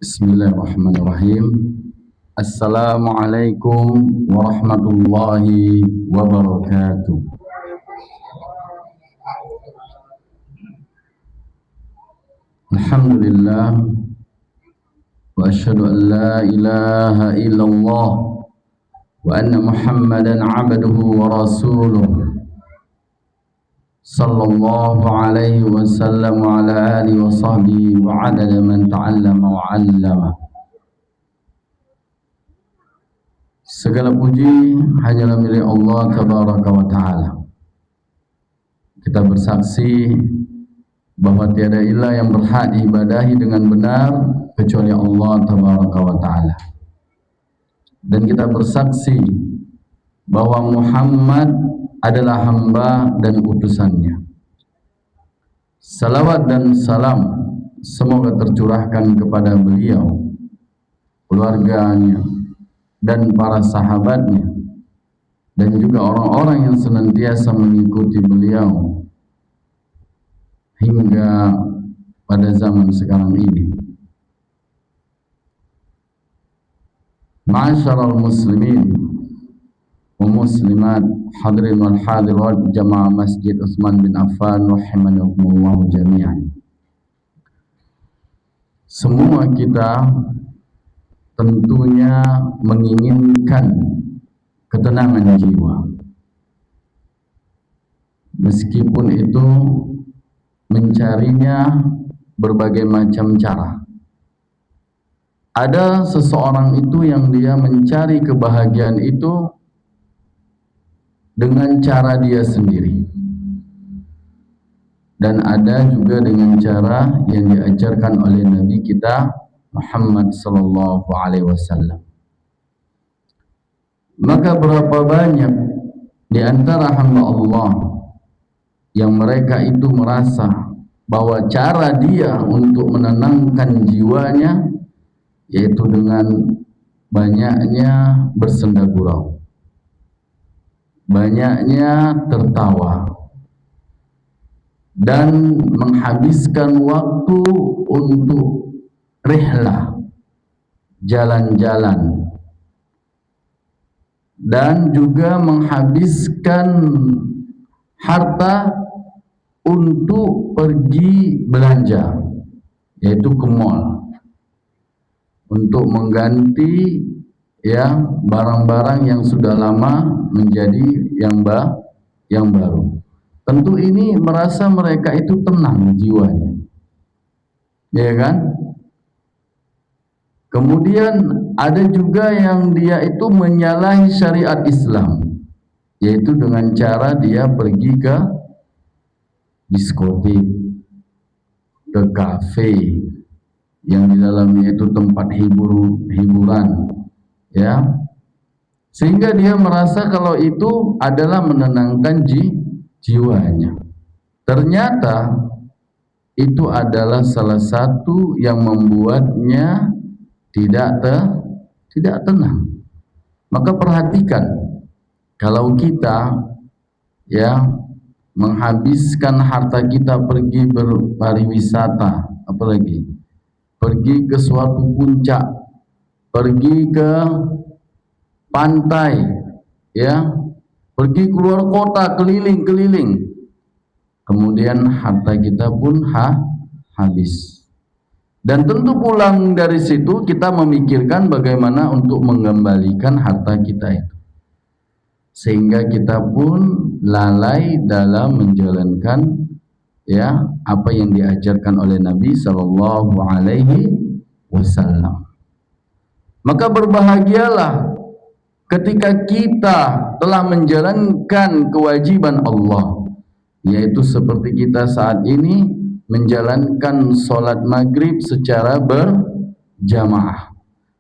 Bismillahirrahmanirrahim. Assalamualaikum warahmatullahi wabarakatuh. Alhamdulillah wa asyhadu an la ilaha illallah wa anna Muhammadan abduhu wa rasuluh sallallahu alaihi wasallam wa ala alihi wa sahbihi wa adada man ta'allama wa 'allama. Segala puji hanyalah milik Allah tabaraka wa ta'ala. Kita bersaksi bahwa tiada ilah yang berhak diibadahi dengan benar kecuali Allah tabaraka wa ta'ala. Dan kita bersaksi bahwa Muhammad adalah hamba dan utusannya. Salawat dan salam semoga tercurahkan kepada beliau, keluarganya, dan para sahabatnya, dan juga orang-orang yang senantiasa mengikuti beliau hingga pada zaman sekarang ini. Ma'asyiral muslimin wa muslimat, hadirin wal hadirat jamaah Masjid Utsman bin Affan rahimanallahu jami'an. Semua kita tentunya menginginkan ketenangan jiwa, meskipun itu mencarinya berbagai macam cara. Ada seseorang itu yang dia mencari kebahagiaan itu dengan cara dia sendiri, dan ada juga dengan cara yang diajarkan oleh Nabi kita Muhammad sallallahu alaihi wasallam. Maka berapa banyak di antara hamba Allah yang mereka itu merasa bahwa cara dia untuk menenangkan jiwanya yaitu dengan banyaknya bersenda gurau, banyaknya tertawa, dan menghabiskan waktu untuk rihlah, jalan-jalan, dan juga menghabiskan harta untuk pergi belanja, yaitu ke mall, untuk mengganti ya barang-barang yang sudah lama menjadi yang baru. Tentu ini merasa mereka itu tenang jiwanya, ya kan? Kemudian ada juga yang dia itu menyalahi syariat Islam, yaitu dengan cara dia pergi ke diskotik, ke kafe yang di dalamnya itu tempat hiburan, ya, sehingga dia merasa kalau itu adalah menenangkan jiwanya. Ternyata itu adalah salah satu yang membuatnya tidak tenang. Maka perhatikan, kalau kita ya menghabiskan harta kita pergi berpariwisata, apalagi pergi ke suatu puncak, pergi ke pantai, ya, pergi keluar kota, keliling-keliling, kemudian harta kita pun habis. Dan tentu pulang dari situ kita memikirkan bagaimana untuk mengembalikan harta kita itu, sehingga kita pun lalai dalam menjalankan ya apa yang diajarkan oleh Nabi Sallallahu Alaihi Wasallam. Maka berbahagialah ketika kita telah menjalankan kewajiban Allah, yaitu seperti kita saat ini menjalankan sholat maghrib secara berjamaah.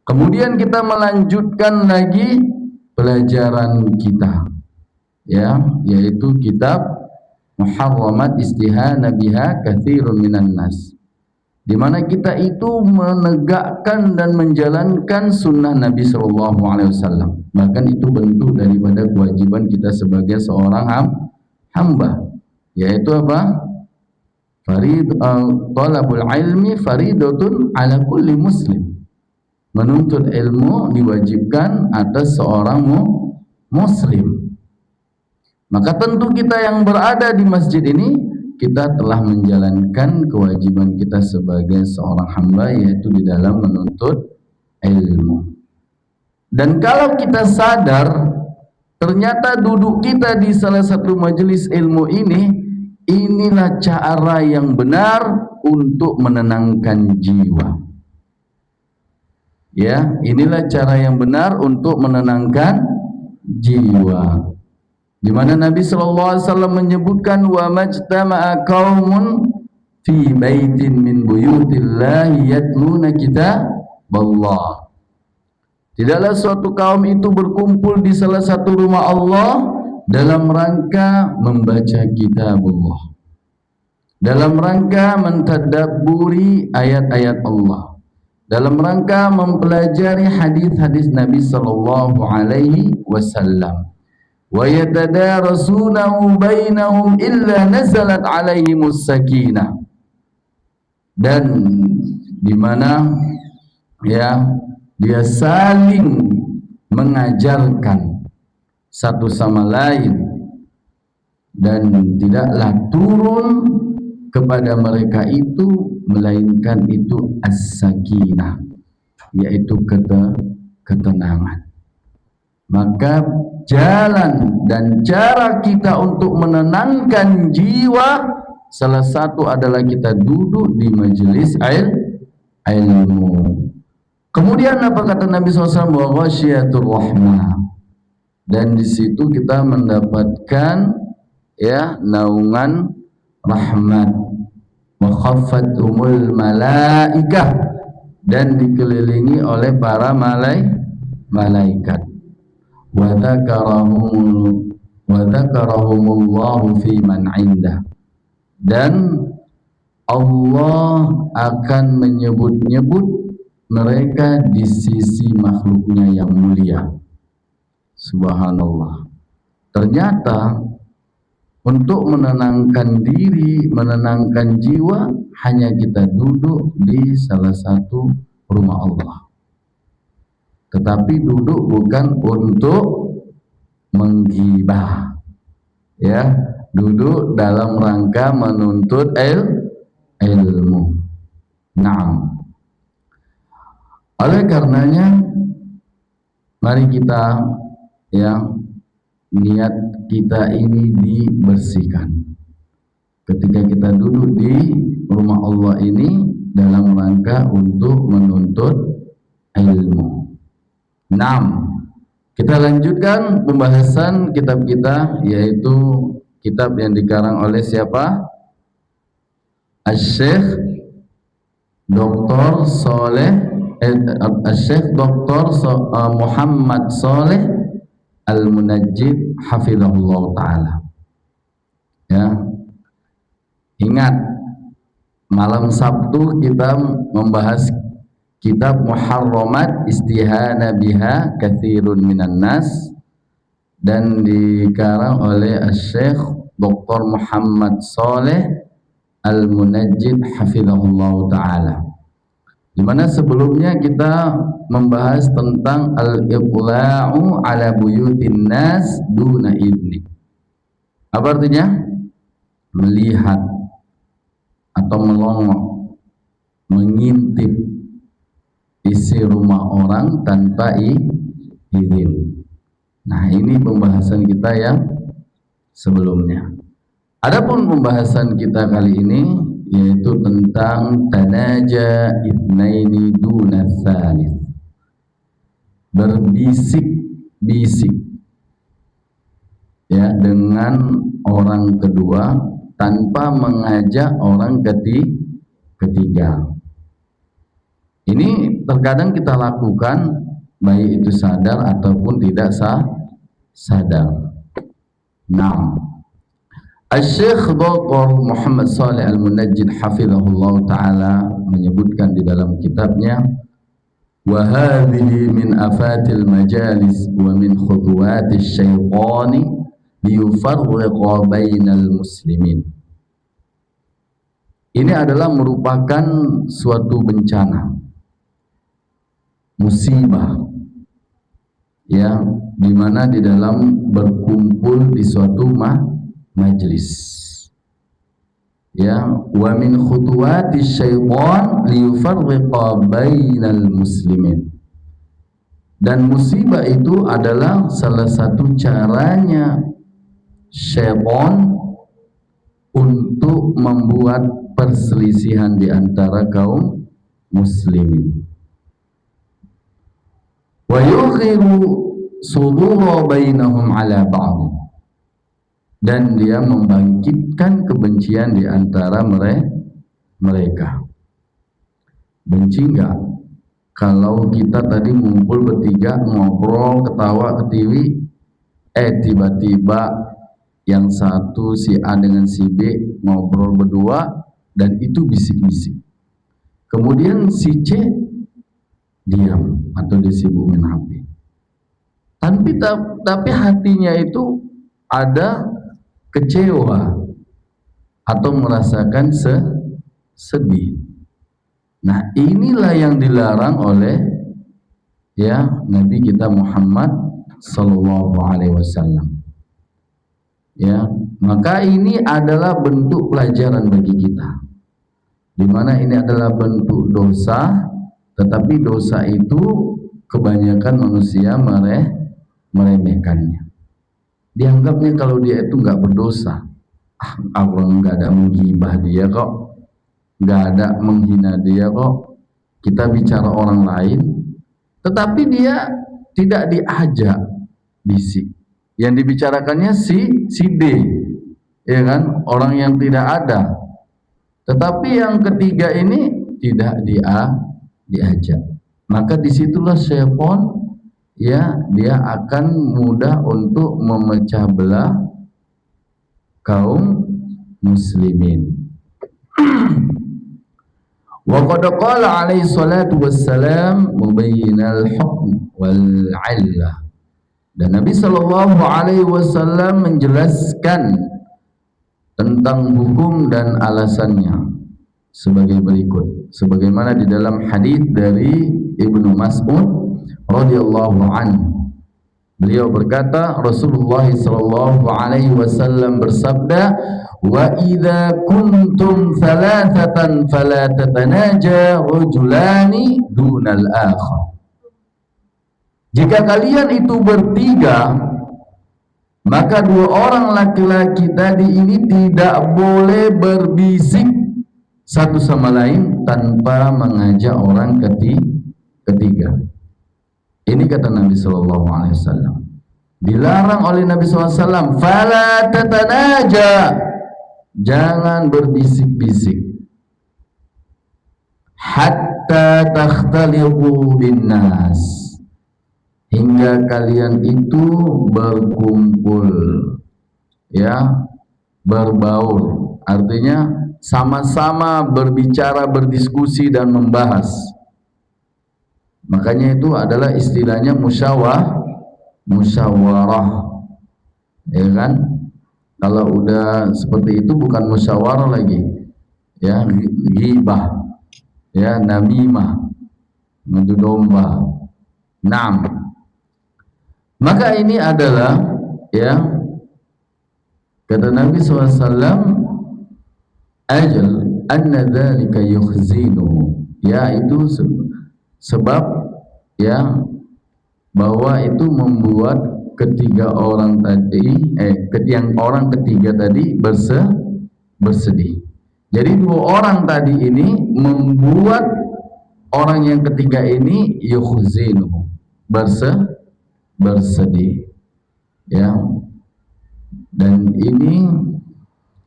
Kemudian kita melanjutkan lagi pelajaran kita, ya, yaitu kitab Muharramat Istihana Biha Katsirun Minan Nas, di mana kita itu menegakkan dan menjalankan sunnah Nabi Sallallahu Alaihi Wasallam. Bahkan itu bentuk daripada kewajiban kita sebagai seorang hamba, yaitu apa? Talabul ilmi faridatun ala kulli muslim. Menuntut ilmu diwajibkan atas seorang muslim. Maka tentu kita yang berada di masjid ini, kita telah menjalankan kewajiban kita sebagai seorang hamba, yaitu di dalam menuntut ilmu. Dan kalau kita sadar ternyata duduk kita di salah satu majelis ilmu ini, inilah cara yang benar untuk menenangkan jiwa. Ya, inilah cara yang benar untuk menenangkan jiwa. Di mana Nabi sallallahu alaihi wasallam menyebutkan, wa majtama'a qaumun fi baitin min buyutillahi yatluna kitaballah. Tidaklah suatu kaum itu berkumpul di salah satu rumah Allah dalam rangka membaca kitabullah, dalam rangka mentadabburi ayat-ayat Allah, dalam rangka mempelajari hadis-hadis Nabi sallallahu alaihi wasallam. Wa yatadarasunahu bainahum illa nazalat alaihimus sakinah. Dan di mana ya dia saling mengajarkan satu sama lain, dan tidaklah turun kepada mereka itu melainkan itu as-sakinah, yaitu ketenangan. Maka jalan dan cara kita untuk menenangkan jiwa salah satu adalah kita duduk di majelis ilmu. Kemudian apa kata Nabi SAW? Wa ghasyiatur rahmah. Dan di situ kita mendapatkan ya naungan rahmat. Wa khaffathumul malaikah, dan dikelilingi oleh para malaikat. Wa dzakarahumullahu fi man 'indah, dan Allah akan menyebut-nyebut mereka di sisi makhluknya yang mulia. Subhanallah. Ternyata untuk menenangkan diri, menenangkan jiwa, hanya kita duduk di salah satu rumah Allah. Tetapi duduk bukan untuk menggibah, ya, duduk dalam rangka menuntut ilmu. Naam. Oleh karenanya, mari kita ya niat kita ini dibersihkan ketika kita duduk di rumah Allah ini dalam rangka untuk menuntut ilmu. 6. Kita lanjutkan pembahasan kitab kita, yaitu kitab yang dikarang oleh siapa? Asy-Syaikh Dr. Muhammad Saleh Al-Munajjid hafizahullah ta'ala. Ya. Ingat, malam Sabtu kita membahas kitab Muharramat Istihana Biha Katsirun Minan Nas, dan dikarang oleh Asy-Syaikh Dr. Muhammad Saleh Al-Munajjid hafizahullah ta'ala, di mana sebelumnya kita membahas tentang al-iqla'u ala buyutin nas duna idni. Apa artinya? Melihat atau melongok, mengintip isi rumah orang tanpa izin. Nah, ini pembahasan kita yang sebelumnya. Adapun pembahasan kita kali ini yaitu tentang tanaja ibnaini duna tsalits. Berbisik-bisik ya dengan orang kedua tanpa mengajak orang ketiga. Ini terkadang kita lakukan baik itu sadar ataupun tidak sadar. Nah, Al-Syekh Dr. Muhammad Saleh Al-Munajjid hafizahullah ta'ala menyebutkan di dalam kitabnya, wa hadhihi min afatil majalis wa min khutuwatis syaitani liyufarriqa bainal muslimin. Ini adalah merupakan suatu bencana, musibah, ya, di mana di dalam berkumpul di suatu majlis, ya, wa min khutuwatis syaitan liyufarriqa bainal muslimin. Dan musibah itu adalah salah satu caranya syaitan untuk membuat perselisihan di antara kaum muslimin. Wa yukhiru sudura bainahum ala ba'd, dan dia membangkitkan kebencian di antara mereka. Benci enggak kalau kita tadi ngumpul bertiga ngobrol ketawa ketiwi, tiba-tiba yang satu si A dengan si B ngobrol berdua dan itu bisik-bisik, kemudian si C diam atau dia sibuk main HP, tapi hatinya itu ada kecewa atau merasakan sedih. Nah, inilah yang dilarang oleh ya Nabi kita Muhammad sallallahu alaihi wasallam. Ya, maka ini adalah bentuk pelajaran bagi kita, di mana ini adalah bentuk dosa, tetapi dosa itu kebanyakan manusia meremehkannya. Dianggapnya kalau dia itu nggak berdosa, Allah nggak ada menggibah dia kok, nggak ada menghina dia kok, kita bicara orang lain, tetapi dia tidak diajak bisik. Yang dibicarakannya si D, ya kan, orang yang tidak ada. Tetapi yang ketiga ini tidak diajak. Maka disitulah syaitan, ya, dia akan mudah untuk memecah belah kaum muslimin. Wa qad qala alaihi salatu wassalam mubayyinal hukm wal 'illah. Dan Nabi sallallahu alaihi wasallam menjelaskan tentang hukum dan alasannya sebagai berikut, sebagaimana di dalam hadis dari Ibnu Mas'ud radhiyallahu anhu. Beliau berkata, Rasulullah sallallahu alaihi wasallam bersabda, "Wa idza kuntum thalathatan fala tatanaja rajulani dunal akhar." Jika kalian itu bertiga, maka dua orang laki-laki tadi ini tidak boleh berbisik satu sama lain tanpa mengajak orang ketiga. Ini kata Nabi sallallahu alaihi wasallam. Dilarang oleh Nabi sallallahu alaihi wasallam, "Fala tatanaja." Jangan berbisik-bisik. Hatta takhtaliqu bin nas. Hingga kalian itu berkumpul, ya, berbaur. Artinya sama-sama berbicara, berdiskusi dan membahas. Makanya itu adalah istilahnya musyawarah, ya kan? Kalau udah seperti itu bukan musyawarah lagi, ya, ghibah, ya, namimah, ngadu domba. Naam. Maka ini adalah, ya, kata Nabi SAW, ajal anna dzalika yukhzinuhu, ya, itu sebab, ya, bahwa itu membuat ketiga orang tadi, yang orang ketiga tadi bersedih. Jadi dua orang tadi ini membuat orang yang ketiga ini yukhzinuhu, bersedih, ya. Dan ini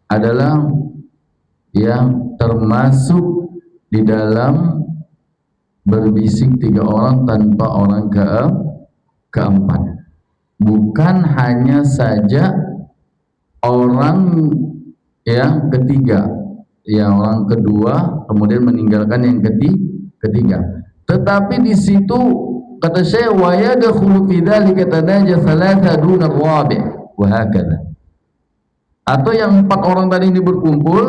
adalah yang termasuk di dalam berbisik tiga orang tanpa orang keempat. Bukan hanya saja orang yang ketiga, ya, orang kedua kemudian meninggalkan yang ketiga. Tetapi di situ kata Syekh, wa yadkhulu fi dzalika tanaja thalatha duna rabi' wa hakadha. Atau yang 4 orang tadi ini berkumpul,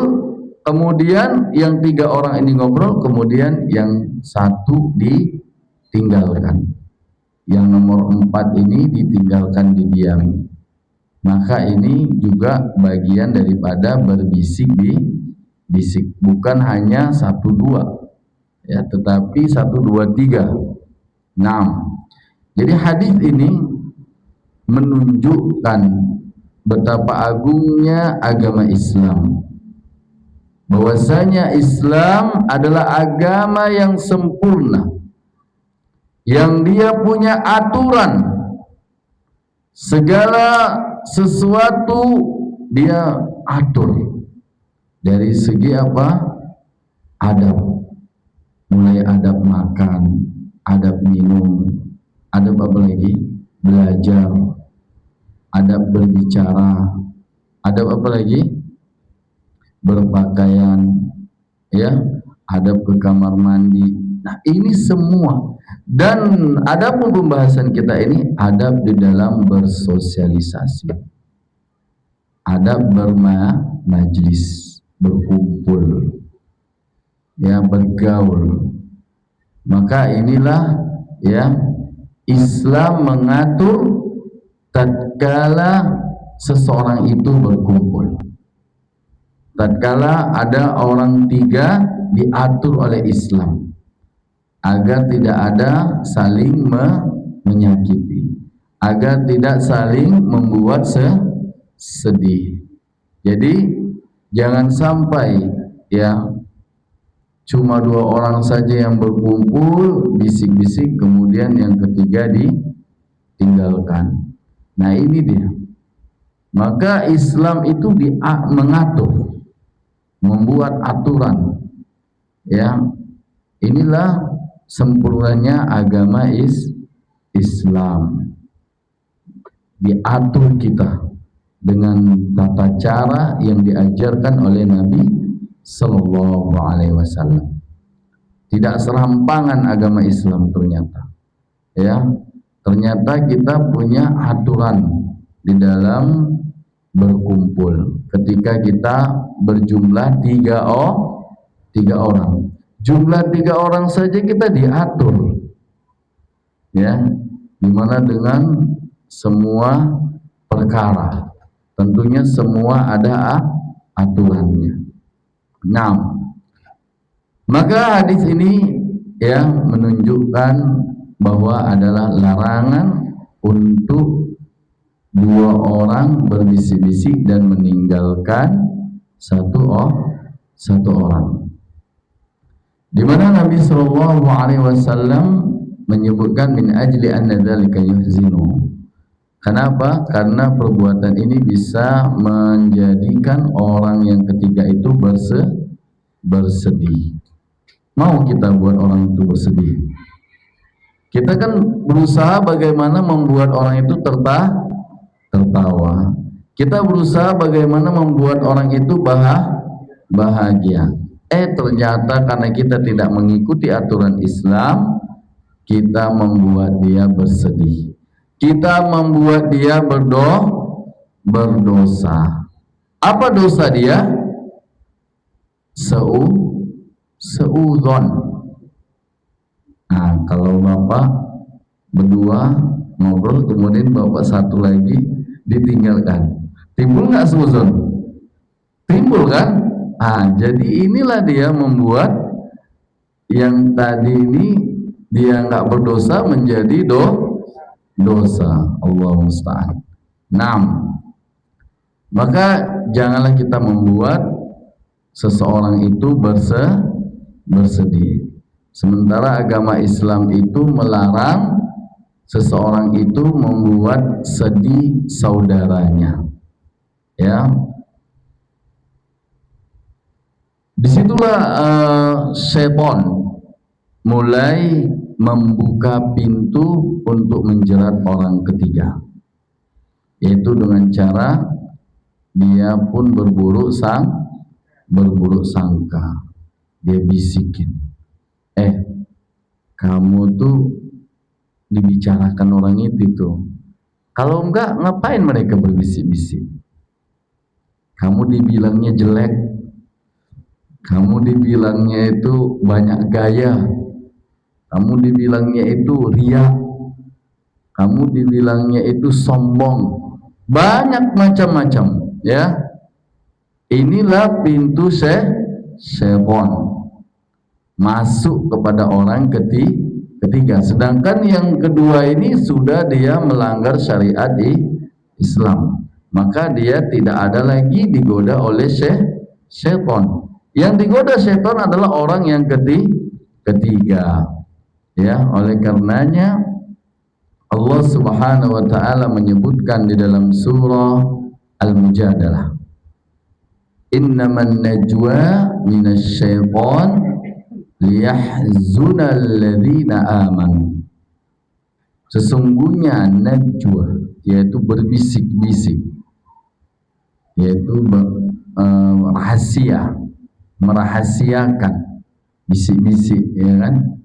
kemudian yang 3 orang ini ngobrol, kemudian yang 1 ditinggalkan. Yang nomor 4 ini ditinggalkan, didiami. Maka ini juga bagian daripada berbisik bisik, bukan hanya 1-2, ya, tetapi 1-2-3. Nah, jadi hadis ini menunjukkan betapa agungnya agama Islam, bahwasanya Islam adalah agama yang sempurna, yang dia punya aturan, segala sesuatu dia atur dari segi apa? Adab, mulai adab makan, adab minum, adab apa lagi? Belajar, adab berbicara, adab apa lagi? Berpakaian, ya, adab ke kamar mandi. Nah, ini semua. Dan adapun pembahasan kita ini adab di dalam bersosialisasi, adab bermajlis, berkumpul, ya, bergaul. Maka inilah, ya, Islam mengatur tatkala seseorang itu berkumpul. Tatkala ada orang 3 diatur oleh Islam agar tidak ada saling menyakiti, agar tidak saling membuat sedih. Jadi jangan sampai, ya, cuma 2 orang saja yang berkumpul bisik-bisik, kemudian yang ketiga ditinggalkan. Nah, ini dia. Maka Islam itu mengatur, membuat aturan, ya. Inilah sempurnanya agama Islam. Diatur kita dengan tata cara yang diajarkan oleh Nabi Sallallahu Alaihi Wasallam. Tidak serampangan agama Islam ternyata, ya. Ternyata kita punya aturan di dalam berkumpul. Ketika kita berjumlah 3 orang, jumlah 3 orang saja kita diatur, ya, dimana dengan semua perkara, tentunya semua ada aturannya. Nah, maka hadis ini, ya, menunjukkan bahwa adalah larangan untuk 2 orang berbisik-bisik dan meninggalkan satu orang. Di mana Nabi Shallallahu Alaihi Wasallam menyebutkan min ajli anna dzalika yuhzinu. Kenapa? Karena perbuatan ini bisa menjadikan orang yang ketiga itu bersedih. Mau kita buat orang itu bersedih? Kita kan berusaha bagaimana membuat orang itu tertawa. Kita berusaha bagaimana membuat orang itu bahagia. Ternyata karena kita tidak mengikuti aturan Islam, kita membuat dia bersedih, kita membuat dia berdosa. Apa dosa dia? Seudon. Nah, kalau bapak berdua ngobrol, kemudian bapak satu lagi ditinggalkan, timbul nggak seuzon? Timbul kan? Ah, jadi inilah dia membuat yang tadi ini dia nggak berdosa menjadi dosa. Allah musta'an. 6. Maka janganlah kita membuat seseorang itu bersedih. Sementara agama Islam itu melarang seseorang itu membuat sedih saudaranya. Ya. Disitulah setan mulai membuka pintu untuk menjerat orang ketiga, yaitu dengan cara dia pun berburuk sangka. Dia bisikin, kamu tuh dibicarakan orang itu tuh. Kalau enggak, ngapain mereka berbisik-bisik? Kamu dibilangnya jelek, kamu dibilangnya itu banyak gaya, kamu dibilangnya itu riya, kamu dibilangnya itu sombong, banyak macam-macam, ya. Inilah pintu setan masuk kepada orang ketiga. Sedangkan yang kedua ini sudah dia melanggar syariat Islam, maka dia tidak ada lagi digoda oleh setan. Yang digoda setan adalah orang yang ketiga. Ya, oleh karenanya Allah Subhanahu wa taala menyebutkan di dalam surah Al-Mujadalah, innaman najwa minasyaiton liyahzunal ladzina amanu. Sesungguhnya najwa yaitu berbisik-bisik, yaitu rahasia, merahasiakan, bisik-bisik, ya kan?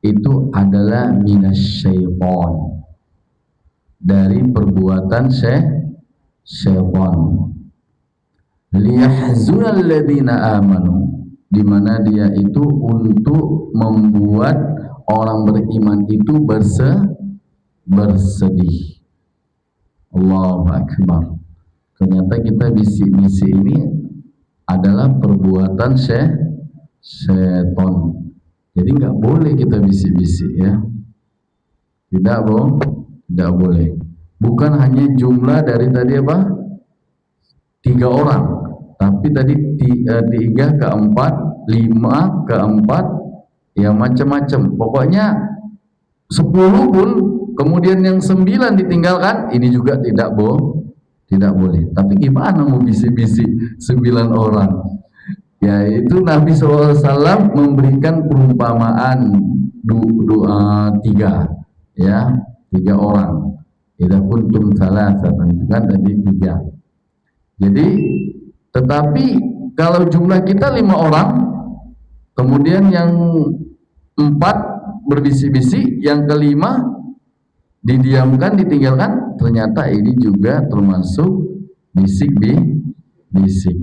Itu adalah minasyaiton, dari perbuatan syaitan. Liyahzunal ladzina amanu, di mana dia itu untuk membuat orang beriman itu bersedih. Allahu Akbar. Ternyata kita bisik-bisik ini adalah perbuatan syaitan. Jadi nggak boleh kita bisik-bisik, ya. Tidak boleh. Bukan hanya jumlah dari tadi apa? 3 orang, tapi tadi 3 ke 4, 5 ke 4, ya macam-macam. Pokoknya 10 pun, kemudian yang 9 ditinggalkan, ini juga tidak boleh. Tapi gimana mau bisik-bisik 9 orang? Ya, itu Nabi SAW memberikan perumpamaan doa 3, ya, 3 orang. Idza kuntum salasatan, kan tadi 3. Jadi, tetapi kalau jumlah kita 5 orang, kemudian yang 4 berbisik-bisik, yang kelima didiamkan, ditinggalkan, ternyata ini juga termasuk bisik-bisik.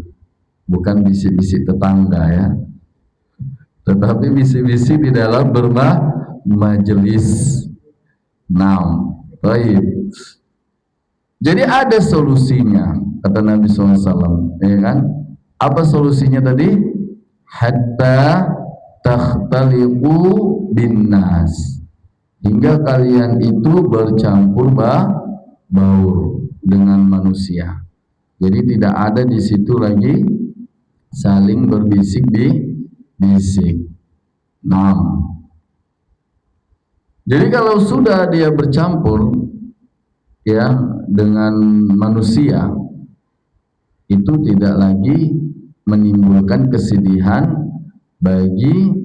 Bukan bisik-bisik tetangga, ya, tetapi bisik-bisik di dalam bermajelis. Baik. Jadi ada solusinya, kata Nabi SAW, ya kan? Apa solusinya tadi? Hatta takhtaliqu binnas, hingga kalian itu bercampur baur dengan manusia. Jadi tidak ada di situ lagi saling berbisik-bisik. Jadi kalau sudah dia bercampur, ya, dengan manusia, itu tidak lagi menimbulkan kesedihan bagi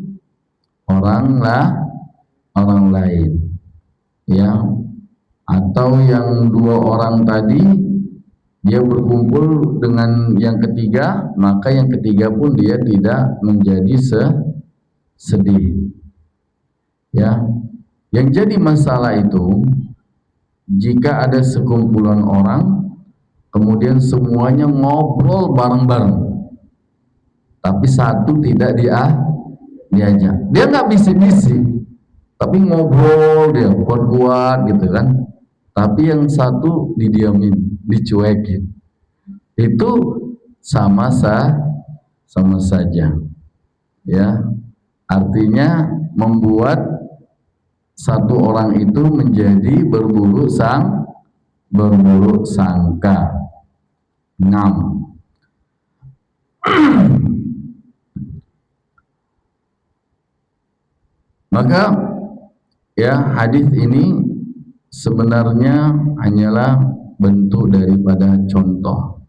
orang lain, ya. Atau yang 2 orang tadi dia berkumpul dengan yang ketiga, maka yang ketiga pun dia tidak menjadi sedih, ya. Yang jadi masalah itu, jika ada sekumpulan orang kemudian semuanya ngobrol bareng-bareng, tapi satu tidak diajak. Dia nggak bisik-bisik, tapi ngobrol dia kuat-kuat gitu kan. Tapi yang satu didiamin, dicuekin. Itu sama saja, ya. Artinya membuat satu orang itu menjadi berburuk sangka. 6. Maka ya, hadis ini sebenarnya hanyalah bentuk daripada contoh.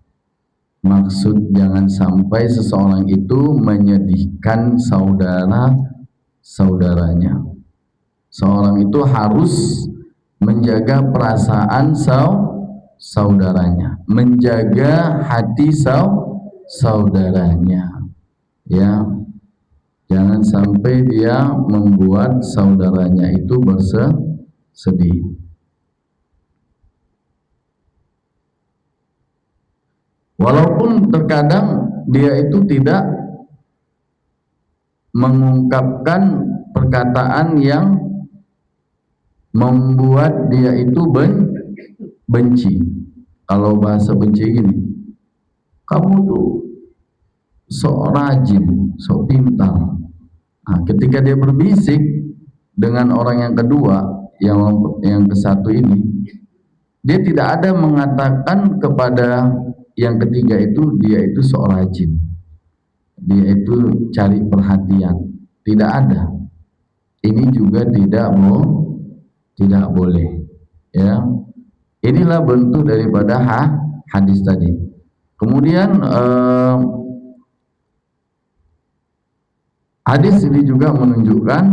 Maksud jangan sampai seseorang itu menyedihkan saudaranya. Seorang itu harus menjaga perasaan saudaranya, menjaga hati saudaranya, ya. Jangan sampai dia membuat saudaranya itu bersedih. Walaupun terkadang dia itu tidak mengungkapkan perkataan yang membuat dia itu benci. Kalau bahasa benci gini, kamu tuh sok rajin, sok pintar. Nah, ketika dia berbisik dengan orang yang kedua, yang ke satu ini, dia tidak ada mengatakan kepada yang ketiga itu dia itu sok rajin, dia itu cari perhatian. Tidak ada. Ini juga tidak boleh, ya. Inilah bentuk daripada hadis tadi. Kemudian hadis ini juga menunjukkan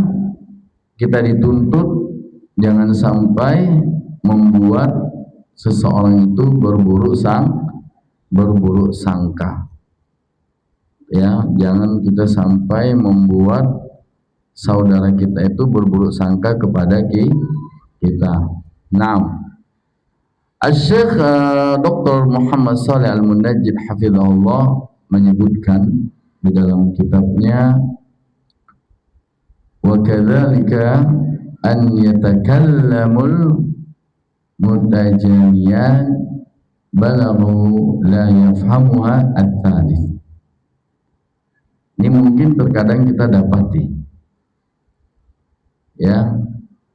kita dituntut jangan sampai membuat seseorang itu berburuk sangka. Ya, jangan kita sampai membuat saudara kita itu berburuk sangka kepada kita. 6. Asy-Syaikh Dr. Muhammad Shalih Al-Munajjid hafizahullah menyebutkan di dalam kitabnya, wa kadzalika an yatakallamul mutajaniyan balaghu la yafhamuha ats-tsalits. Ini mungkin terkadang kita dapati, ya.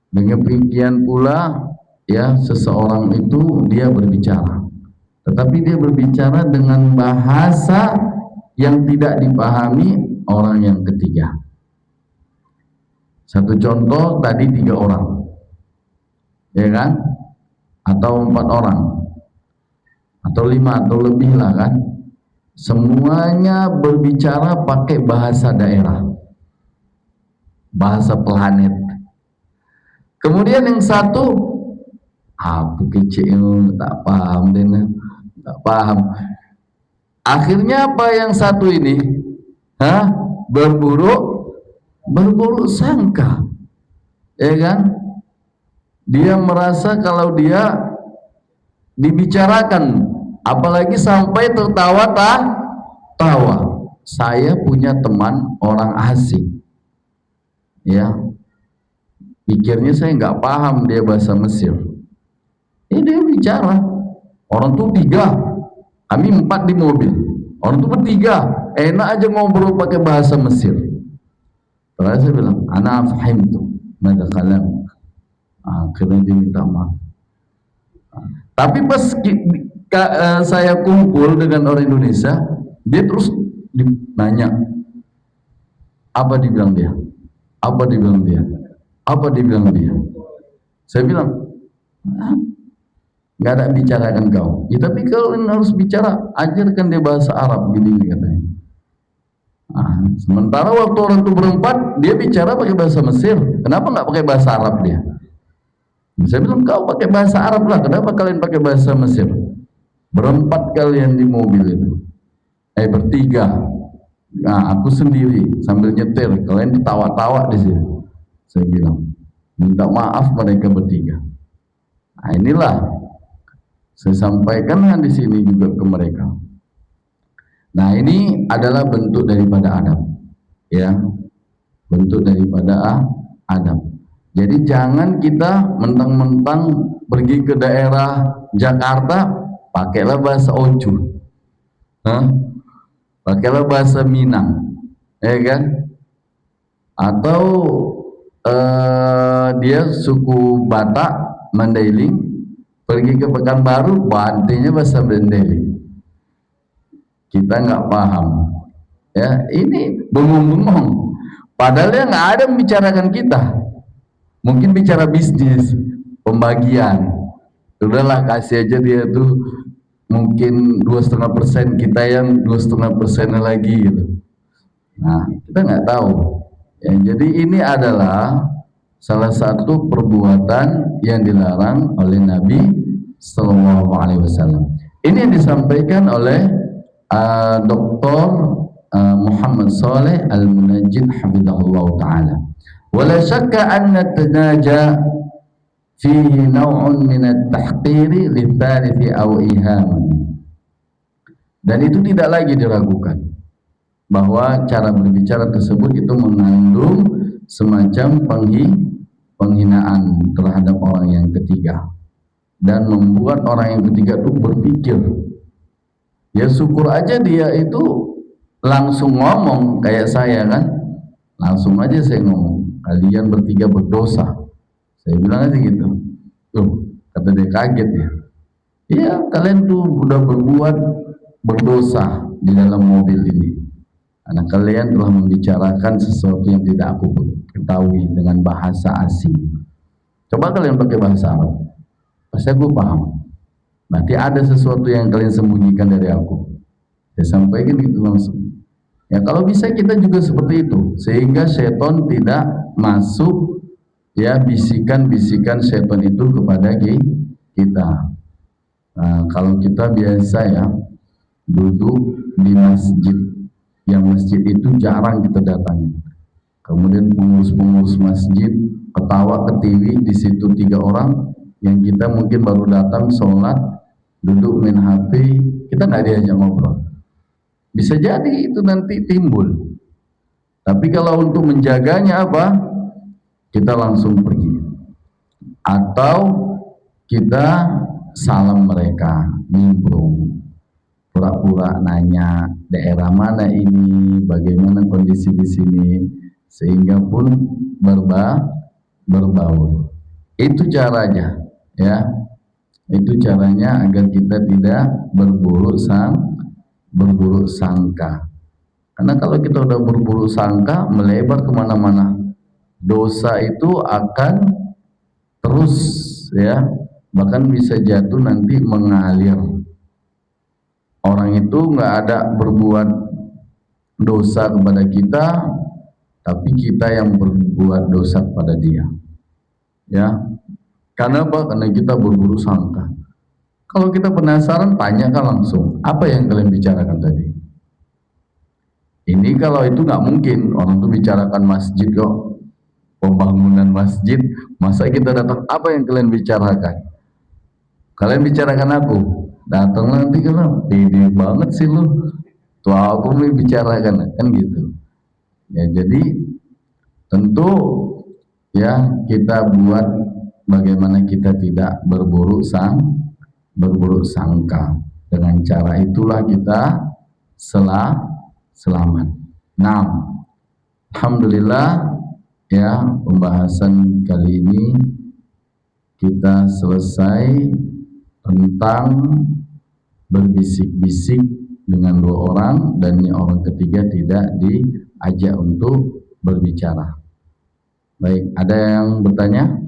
Dengan demikian pula, ya, seseorang itu dia berbicara, tetapi dia berbicara dengan bahasa yang tidak dipahami orang yang ketiga. Satu contoh tadi 3 orang, ya kan, atau 4 orang, atau 5 atau lebih lah kan, semuanya berbicara pakai bahasa daerah, bahasa planet. Kemudian yang satu, apa kecil, tak paham deh, tak paham. Akhirnya apa yang satu ini? Berburuk sangka, ya kan? Dia merasa kalau dia dibicarakan, apalagi sampai tertawa. Saya punya teman orang asing, ya. Pikirnya saya nggak paham dia bahasa Mesir. Dia bicara, orang tuh 3, kami 4 di mobil, orang tuh bertiga, enak aja ngobrol pakai bahasa Mesir. Terus saya bilang, ana fahimtu madza kalam. Akhirnya dia minta maaf. Tapi pas saya kumpul dengan orang Indonesia, dia terus nanya, apa dibilang dia? Apa dibilang dia? Apa dibilang dia? Saya bilang, nggak ada bicarakan kau. Ya, tapi kalau harus bicara, ajarkan dia bahasa Arab, gini katanya. Sementara waktu orang itu berempat, dia bicara pakai bahasa Mesir. Kenapa nggak pakai bahasa Arab dia? Saya bilang, kau pakai bahasa Arab lah. Kenapa kalian pakai bahasa Mesir? Berempat kalian di mobil itu. Bertiga. Nah, aku sendiri sambil nyetir. Kalian ditawa-tawa di sini. Saya bilang, minta maaf mereka bertiga. Nah, inilah Saya sampaikan hadis ini juga ke mereka. Nah, ini adalah bentuk daripada adab, ya, bentuk daripada adab. Jadi jangan kita mentang-mentang pergi ke daerah Jakarta, pakailah bahasa Oju, pakailah bahasa Minang, ya kan? Atau dia suku Batak, Mandailing, pergi ke Pekanbaru, bantinya bahasa Mandailing. Kita nggak paham, ya, ini bengong-bengong. Padahal yang nggak ada membicarakan kita, mungkin bicara bisnis, pembagian. Udahlah kasih aja dia tuh mungkin 2,5%, kita yang 2,5% lagi gitu. Nah, kita nggak tahu. Ya, jadi ini adalah salah satu perbuatan yang dilarang oleh Nabi Sallallahu Alaihi Wasallam. Ini yang disampaikan oleh Dr. Muhammad Saleh Al-Munajjid hafizahullah taala. Wala syakka anna tanaja fihi naw'un min at-tahqiri litsalithi aw ihaman. Dan itu tidak lagi diragukan bahwa cara berbicara tersebut itu mengandung semacam penghinaan terhadap orang yang ketiga dan membuat orang yang ketiga itu berpikir. Ya syukur aja dia itu langsung ngomong kayak saya kan, langsung aja saya ngomong, kalian bertiga berdosa. Saya bilang aja gitu. Tuh, kata dia kaget ya. Iya, kalian tuh udah berbuat berdosa di dalam mobil ini. Karena kalian telah membicarakan sesuatu yang tidak aku ketahui dengan bahasa asing. Coba kalian pakai bahasa Arab, pasti aku paham. Berarti ada sesuatu yang kalian sembunyikan dari aku. Saya sampaikan gitu langsung. Ya kalau bisa kita juga seperti itu, sehingga setan tidak masuk, ya, bisikan-bisikan setan itu kepada kita. Nah, kalau kita biasa ya duduk di masjid, yang masjid itu jarang kita datangi. Kemudian pengurus-pengurus masjid ketawa ke TV, di situ 3 orang yang kita mungkin baru datang sholat, duduk main HP, kita nggak diajak ngobrol. Bisa jadi itu nanti timbul. Tapi kalau untuk menjaganya apa? Kita langsung pergi. Atau kita salam mereka, nimbrung, pura-pura nanya daerah mana ini, bagaimana kondisi di sini, sehingga pun berbaur. Itu caranya, ya. Itu caranya agar kita tidak berburuk sangka. Karena kalau kita udah berburuk sangka, melebar kemana-mana. Dosa itu akan terus, ya, bahkan bisa jatuh nanti mengalir. Orang itu nggak ada berbuat dosa kepada kita, tapi kita yang berbuat dosa kepada dia. Ya, karena apa? Karena kita berburuk sangka. Kalau kita penasaran, tanyakan langsung, apa yang kalian bicarakan tadi? Ini kalau itu nggak mungkin, orang tuh bicarakan masjid kok, pembangunan masjid, masa kita datang, apa yang kalian bicarakan? Kalian bicarakan aku, datang nanti kan, pede banget sih lu, tuh aku mau bicarakan, kan gitu. Ya jadi tentu ya kita buat bagaimana kita tidak berburuk sangka. Dengan cara itulah kita selamat. Nah, alhamdulillah ya, pembahasan kali ini kita selesai tentang berbisik-bisik dengan 2 orang dan yang orang ketiga tidak diajak untuk berbicara. Baik, ada yang bertanya?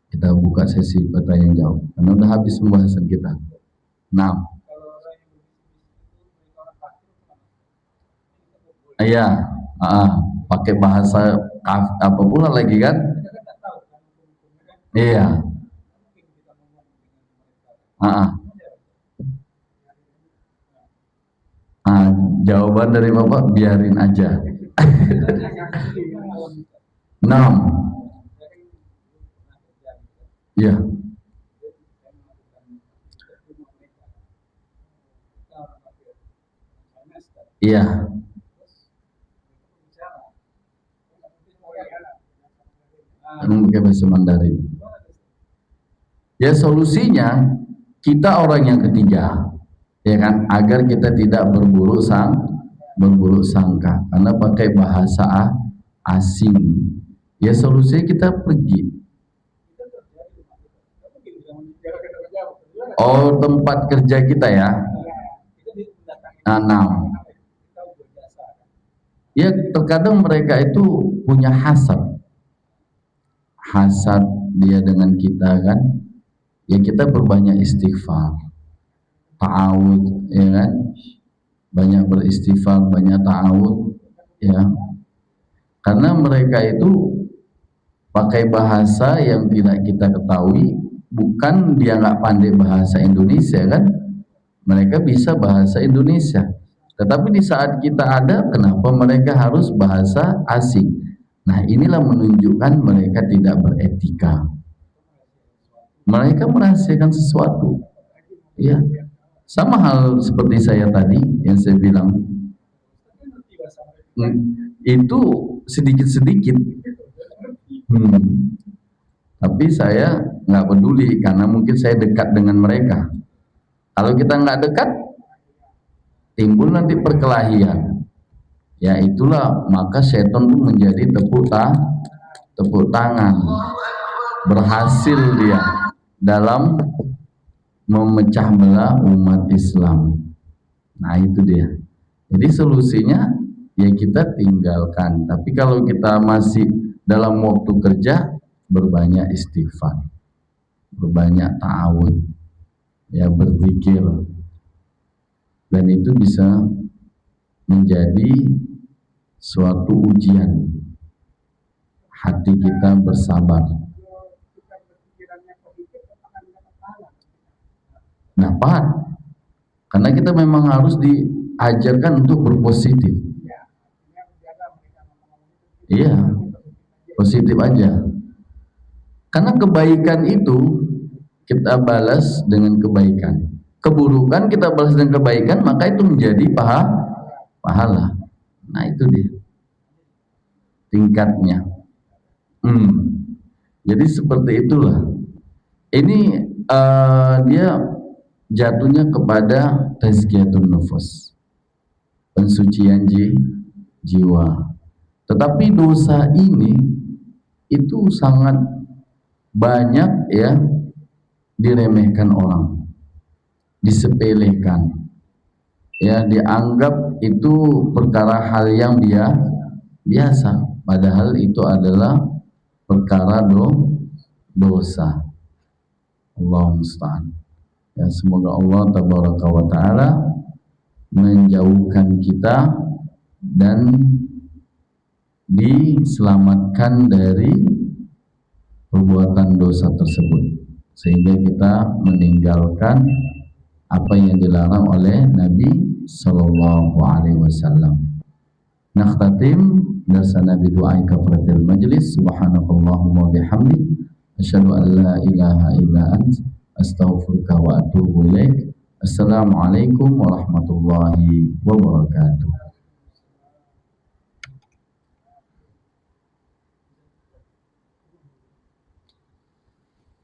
Kita buka sesi pertanyaan jawab karena udah habis pembahasan kita. Nah, iya, pakai bahasa apa pula lagi kan? Iya, jawaban dari Bapak biarin aja. 6. Ya. Iya. Pakai bahasa Mandarin. Ya solusinya kita orang yang ketiga, ya kan, agar kita tidak berburuk sangka karena pakai bahasa asing. Ya solusinya kita pergi. Oh, tempat kerja kita ya. Nah, ya terkadang mereka itu punya hasad dia dengan kita kan. Ya kita berbanyak istighfar, ta'awud, ya kan, banyak beristighfar, banyak ta'awud, ya, karena mereka itu pakai bahasa yang tidak kita ketahui. Bukan dia nggak pandai bahasa Indonesia kan, mereka bisa bahasa Indonesia, tetapi di saat kita ada, kenapa mereka harus bahasa asing? Nah inilah menunjukkan mereka tidak beretika, mereka merahasiakan sesuatu. Ya, sama hal seperti saya tadi yang saya bilang, itu sedikit-sedikit. Tapi saya nggak peduli karena mungkin saya dekat dengan mereka. Kalau kita nggak dekat, timbul nanti perkelahian. Ya itulah maka setan pun menjadi tepuk tangan. Berhasil dia dalam memecah belah umat Islam. Nah itu dia. Jadi solusinya ya kita tinggalkan. Tapi kalau kita masih dalam waktu kerja, berbanyak istighfar, berbanyak ta'awud, ya berzikir, dan itu bisa menjadi suatu ujian hati kita bersabar. Dapat, karena kita memang harus diajarkan untuk berpositif. Iya, positif aja. Karena kebaikan itu kita balas dengan kebaikan, keburukan kita balas dengan kebaikan, maka itu menjadi pahala. Nah itu dia tingkatnya. Jadi seperti itulah. Ini dia jatuhnya kepada tazkiyatun nufus, pensucian jiwa. Tetapi dosa ini itu sangat banyak ya diremehkan orang, disepelekan, ya dianggap itu perkara hal yang biasa, padahal itu adalah perkara dosa. Allah musta'an. Ya semoga Allah tabaraka wa ta'ala menjauhkan kita dan diselamatkan dari perbuatan dosa tersebut, sehingga kita meninggalkan apa yang dilarang oleh Nabi Sallallahu Alaihi Wasallam. Nakhtatim darsana bidu'ai kafaratil majlis. Subhanakallahumma bihamdik, asyhadu an la ilaha illa ant, astaghfiruka wa atubu ilaik. Assalamualaikum warahmatullahi wabarakatuh.